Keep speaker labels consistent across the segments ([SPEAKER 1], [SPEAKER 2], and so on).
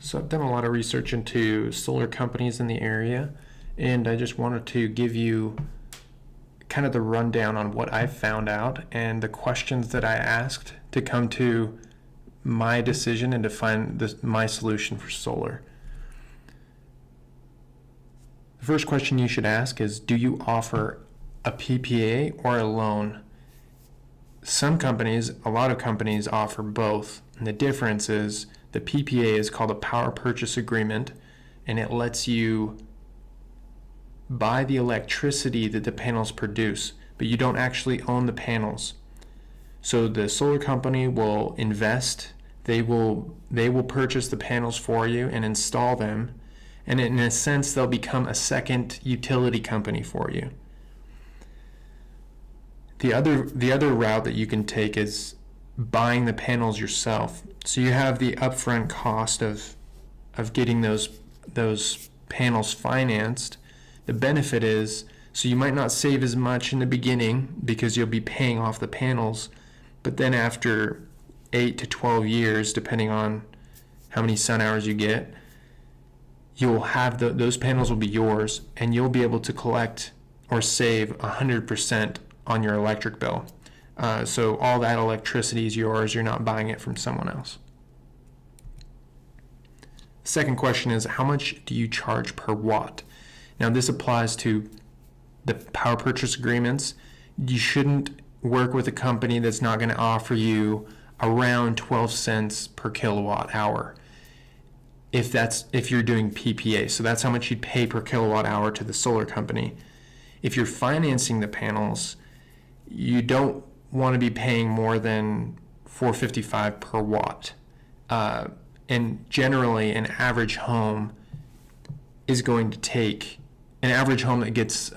[SPEAKER 1] So I've done a lot of research into solar companies in the area, and I just wanted to give you kind of the rundown on what I found out and the questions that I asked to come to my decision and to find my solution for solar. The first question you should ask is, do you offer a PPA or a loan? Some companies, a lot of companies offer both. And the difference is the PPA is called a power purchase agreement, and it lets you buy the electricity that the panels produce, but you don't actually own the panels. So the solar company will invest, they will purchase the panels for you and install them, and in a sense they'll become a second utility company for you. The other route that you can take is buying the panels yourself. So you have the upfront cost of getting those panels financed. The benefit is, so you might not save as much in the beginning because you'll be paying off the panels, but then after 8 to 12 years, depending on how many sun hours you get, you'll have those panels will be yours, and you'll be able to collect or save 100% on your electric bill. So all that electricity is yours. You're not buying it from someone else. Second question is, how much do you charge per watt? Now this applies to the power purchase agreements. You shouldn't work with a company that's not going to offer you around 12 cents per kilowatt hour if you're doing PPA. So that's how much you'd pay per kilowatt hour to the solar company. If you're financing the panels, you don't want to be paying more than $4.55 per watt. And generally, an average home is going to take, an average home that gets,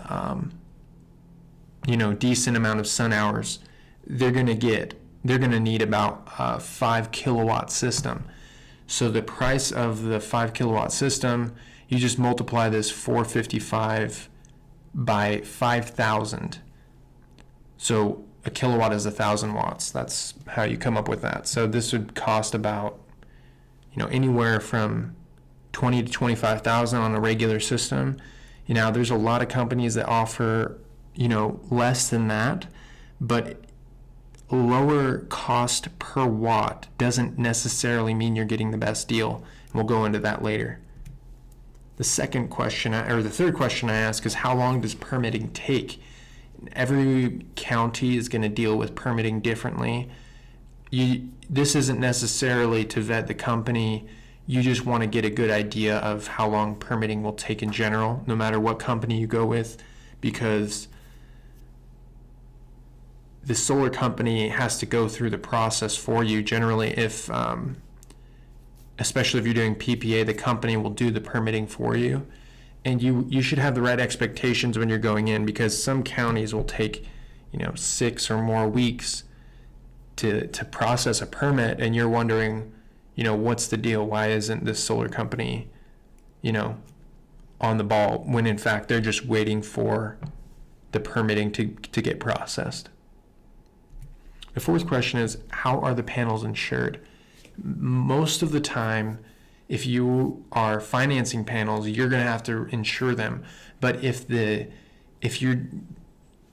[SPEAKER 1] decent amount of sun hours, they're going to need about a 5 kilowatt system. So the price of the 5 kilowatt system, you just multiply this $4.55 by 5,000. So a kilowatt is 1,000 watts. That's how you come up with that. So this would cost about, anywhere from 20 to 25,000 on a regular system. There's a lot of companies that offer, less than that, but lower cost per watt doesn't necessarily mean you're getting the best deal. And we'll go into that later. The third question I ask is, how long does permitting take? Every county is going to deal with permitting differently. This isn't necessarily to vet the company. You just want to get a good idea of how long permitting will take in general, no matter what company you go with, because the solar company has to go through the process for you. Generally, especially if you're doing PPA, the company will do the permitting for you. And you should have the right expectations when you're going in, because some counties will take 6 or more weeks to process a permit, and you're wondering, what's the deal? Why isn't this solar company on the ball, when in fact they're just waiting for the permitting to get processed. The fourth question is, how are the panels insured? Most of the time, if you are financing panels, you're going to have to insure them. But if you're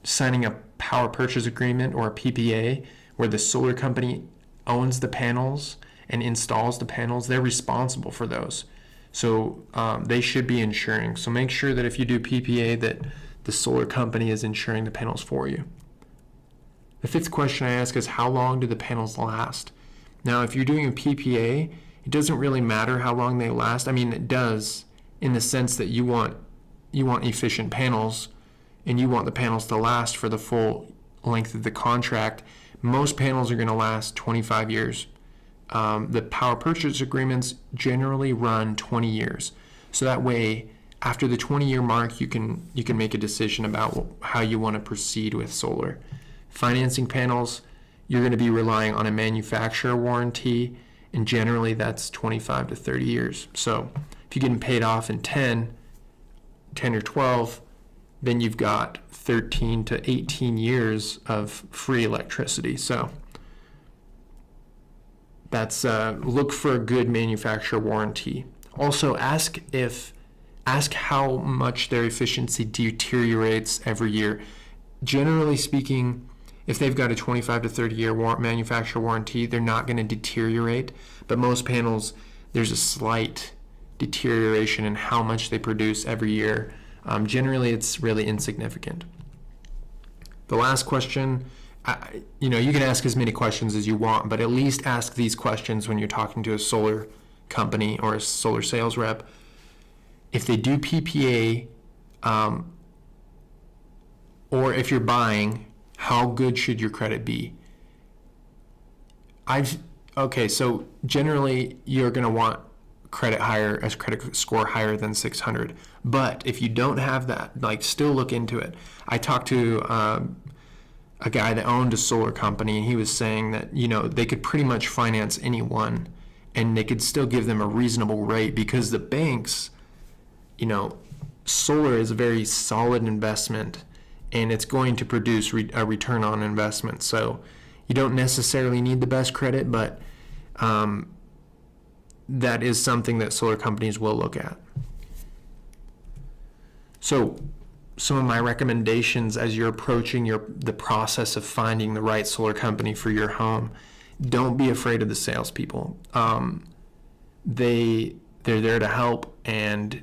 [SPEAKER 1] signing a power purchase agreement or a PPA where the solar company owns the panels and installs the panels, they're responsible for those. So they should be insuring. So make sure that if you do PPA, that the solar company is insuring the panels for you. The fifth question I ask is, how long do the panels last? Now, if you're doing a PPA, it doesn't really matter how long they last. I mean, it does, in the sense that you want efficient panels, and you want the panels to last for the full length of the contract. Most panels are going to last 25 years. The power purchase agreements generally run 20 years. So that way, after the 20-year mark, you can make a decision about how you want to proceed with solar. Financing panels, you're going to be relying on a manufacturer warranty, and generally that's 25 to 30 years. So if you're getting paid off in 10 or 12, then you've got 13 to 18 years of free electricity. So That's look for a good manufacturer warranty. Also, ask how much their efficiency deteriorates every year. Generally speaking, if they've got a 25 to 30 year manufacturer warranty, they're not going to deteriorate. But most panels, there's a slight deterioration in how much they produce every year. Generally, it's really insignificant. The last question, you can ask as many questions as you want, but at least ask these questions when you're talking to a solar company or a solar sales rep. If they do PPA, or if you're buying, how good should your credit be? So generally you're going to want credit score higher than 600. But if you don't have that, still look into it. I talked to a guy that owned a solar company, and he was saying that, they could pretty much finance anyone and they could still give them a reasonable rate, because the banks, solar is a very solid investment and it's going to produce a return on investment. So you don't necessarily need the best credit, but that is something that solar companies will look at. So some of my recommendations as you're approaching the process of finding the right solar company for your home: don't be afraid of the salespeople. They're there to help, and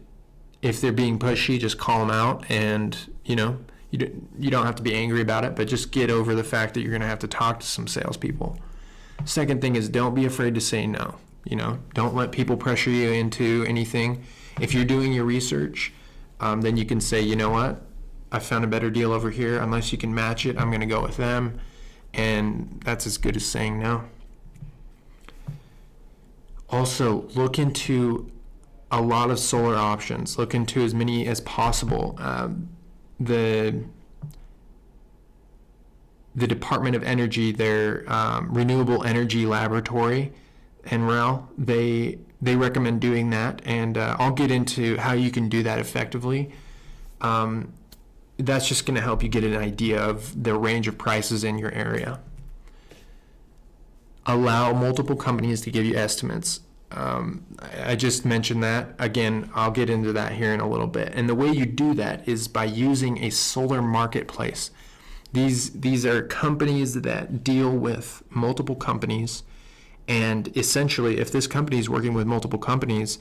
[SPEAKER 1] if they're being pushy, just call them out, and you don't have to be angry about it, but just get over the fact that you're going to have to talk to some salespeople. Second thing is, don't be afraid to say no. Don't let people pressure you into anything. If you're doing your research, then you can say, you know what, I found a better deal over here. Unless you can match it, I'm going to go with them. And that's as good as saying no. Also, look into a lot of solar options. Look into as many as possible. The Department of Energy, their Renewable Energy Laboratory, NREL, they recommend doing that, and I'll get into how you can do that effectively. That's just going to help you get an idea of the range of prices in your area. Allow multiple companies to give you estimates. I just mentioned that. Again, I'll get into that here in a little bit. And the way you do that is by using a solar marketplace. These are companies that deal with multiple companies, and essentially, if this company is working with multiple companies,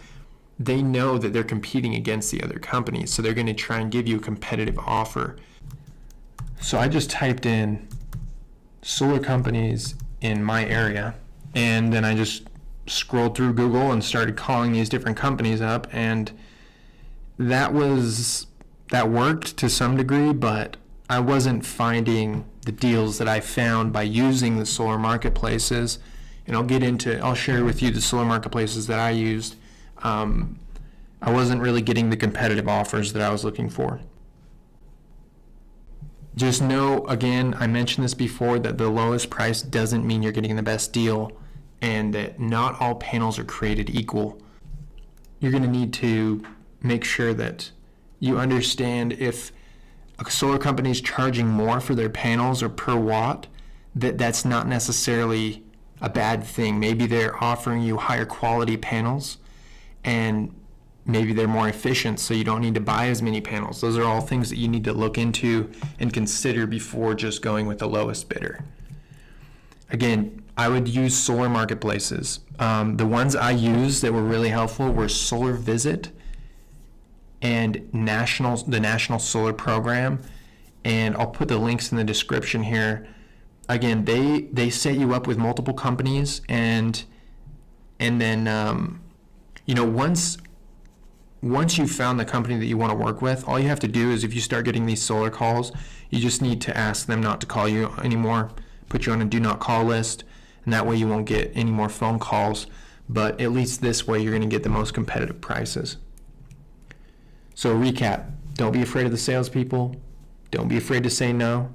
[SPEAKER 1] they know that they're competing against the other companies, so they're going to try and give you a competitive offer. So I just typed in solar companies in my area, and then I just scrolled through Google and started calling these different companies up, and that worked to some degree, but I wasn't finding the deals that I found by using the solar marketplaces. And I'll share with you the solar marketplaces that I used. I wasn't really getting the competitive offers that I was looking for. Just know, again, I mentioned this before, that the lowest price doesn't mean you're getting the best deal, and that not all panels are created equal. You're going to need to make sure that you understand if a solar company is charging more for their panels or per watt, that's not necessarily a bad thing. Maybe they're offering you higher quality panels, and maybe they're more efficient, so you don't need to buy as many panels. Those are all things that you need to look into and consider before just going with the lowest bidder. Again, I would use solar marketplaces. The ones I used that were really helpful were Solar Visit and the National Solar Program, and I'll put the links in the description here. Again, they set you up with multiple companies, and then once you've found the company that you want to work with, all you have to do is, if you start getting these solar calls, you just need to ask them not to call you anymore, put you on a do not call list, and that way you won't get any more phone calls. But at least this way you're going to get the most competitive prices. So recap: don't be afraid of the salespeople. Don't be afraid to say no.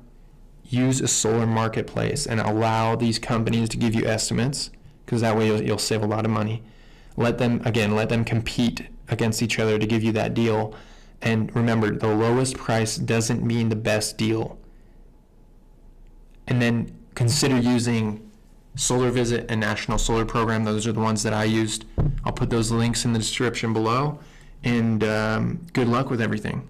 [SPEAKER 1] Use a solar marketplace and allow these companies to give you estimates, because that way you'll save a lot of money. Let them compete against each other to give you that deal. And remember, the lowest price doesn't mean the best deal. And then consider using Solar Visit and National Solar Program. Those are the ones that I used. I'll put those links in the description below. And good luck with everything.